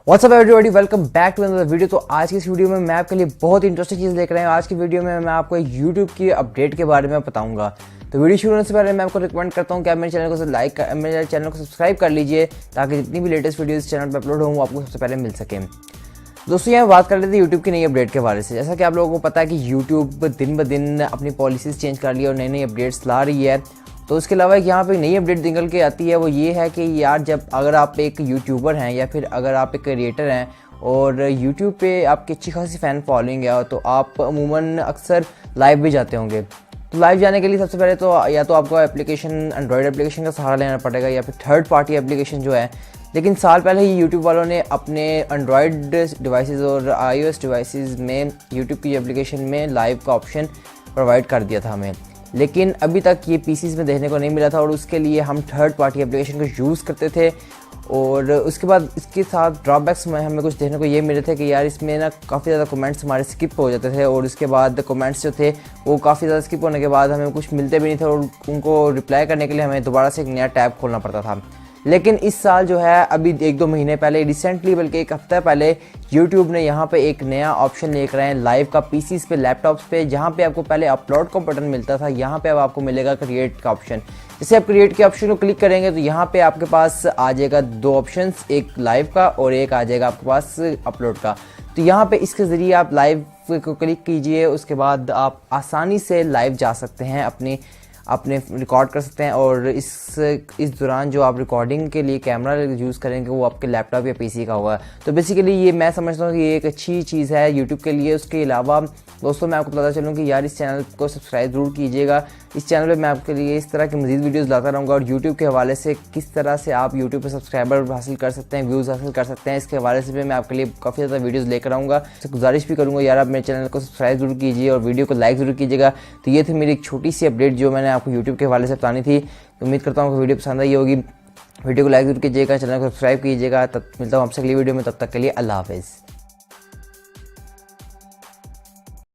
WhatsApp everybody, welcome back to another video. तो आज की इस वीडियो में मैं आपके लिए बहुत ही इंटरेस्टिंग चीज़ लेकर आया हूँ। आज की वीडियो में मैं आपको एक यूट्यूब की अपडेट के बारे में बताऊंगा। तो वीडियो शुरू होने से पहले मैं आपको रिकमेंड करता हूँ कि आप मेरे चैनल को मेरे चैनल को सब्सक्राइब कर लीजिए ताकि जितनी भी लेटेस्ट वीडियो इस चैनल पर अपलोड हो वो आपको सबसे पहले मिल सके। दोस्तों, यहाँ बात कर लेते हैं यूट्यूब की नई अपडेट के बारे से। जैसा कि आप लोगों को पता है कि यूट्यूब दिन ब दिन अपनी पॉलिसीज़ चेंज कर रही है और नई नई अपडेट्स ला रही है। तो उसके अलावा यहाँ पे नई अपडेट निकल के आती है, वो ये है कि यार जब अगर आप एक यूट्यूबर हैं या फिर अगर आप एक क्रिएटर हैं और यूट्यूब पे आपकी अच्छी खासी फ़ैन फॉलोइंग है तो आप अमूमन अक्सर लाइव भी जाते होंगे। तो लाइव जाने के लिए सबसे पहले तो या तो आपको एप्लीकेशन एंड्रॉयड एप्लीकेशन का सहारा लेना पड़ेगा या फिर थर्ड पार्टी एप्लीकेशन जो है। लेकिन साल पहले ही यूट्यूब वालों ने अपने एंड्रॉयड डिवाइसेस और iOS डिवाइसेस में यूट्यूब की एप्लीकेशन में लाइव का ऑप्शन प्रोवाइड कर दिया था हमें, लेकिन अभी तक ये पीसीज में देखने को नहीं मिला था और उसके लिए हम थर्ड पार्टी एप्लीकेशन को यूज़ करते थे। और उसके बाद इसके साथ ड्रॉबैक्स में हमें कुछ देखने को ये मिले थे कि यार इसमें ना काफ़ी ज़्यादा कमेंट्स हमारे स्किप हो जाते थे और उसके बाद कमेंट्स जो थे वो काफ़ी ज़्यादा स्किप होने के बाद हमें कुछ मिलते भी नहीं थे और उनको रिप्लाई करने के लिए हमें दोबारा से एक नया टैब खोलना पड़ता था। लेकिन इस साल जो है अभी 1-2 महीने पहले रिसेंटली बल्कि एक हफ्ता पहले यूट्यूब ने यहाँ पे एक नया ऑप्शन लेकर आए हैं लाइव का पीसीज पे, लैपटॉप्स पे। जहाँ पे आपको पहले अपलोड का बटन मिलता था, यहाँ पे अब आपको मिलेगा क्रिएट का ऑप्शन। जैसे आप क्रिएट के ऑप्शन को क्लिक करेंगे तो यहाँ पे आपके पास आ जाएगा 2 ऑप्शंस, एक लाइव का और एक आ जाएगा आपके पास अपलोड का। तो यहाँ पे इसके ज़रिए आप लाइव को क्लिक कीजिए, उसके बाद आप आसानी से लाइव जा सकते हैं, अपने रिकॉर्ड कर सकते हैं। और इस दौरान जो आप रिकॉर्डिंग के लिए कैमरा यूज़ करेंगे वो आपके लैपटॉप या पीसी का होगा। तो बेसिकली ये मैं समझता हूँ कि ये एक अच्छी चीज़ है यूट्यूब के लिए। उसके अलावा दोस्तों मैं आपको बताता चलूँ कि यार इस चैनल को सब्सक्राइब ज़रूर कीजिएगा। इस चैनल पे मैं आपके लिए इस तरह की मज़ीद वीडियोस लाता रहूँगा और यूट्यूब के हवाले से किस तरह से आप यूट्यूब पे सब्सक्राइबर हासिल कर सकते हैं, व्यूज़ हासिल कर सकते हैं, इसके हवाले से भी मैं आपके लिए काफ़ी ज़्यादा वीडियोस लेकर आऊँगा। तो गुजारिश भी करूँगा यार आप मेरे चैनल को सब्सक्राइब जरूर कीजिए और वीडियो को लाइक ज़रूर कीजिएगा। तो ये थी मेरी एक छोटी सी अपडेट जो मैंने आपको यूट्यूब के हवाले से बतानी थी। तो उम्मीद करता हूँ कि वीडियो पसंद आई होगी। वीडियो को लाइक जरूर कीजिएगा, चैनल को सब्सक्राइब कीजिएगा। तब मिलता हूँ आपसे अगली वीडियो में, तब तक के लिए अल्लाह हाफ़िज़।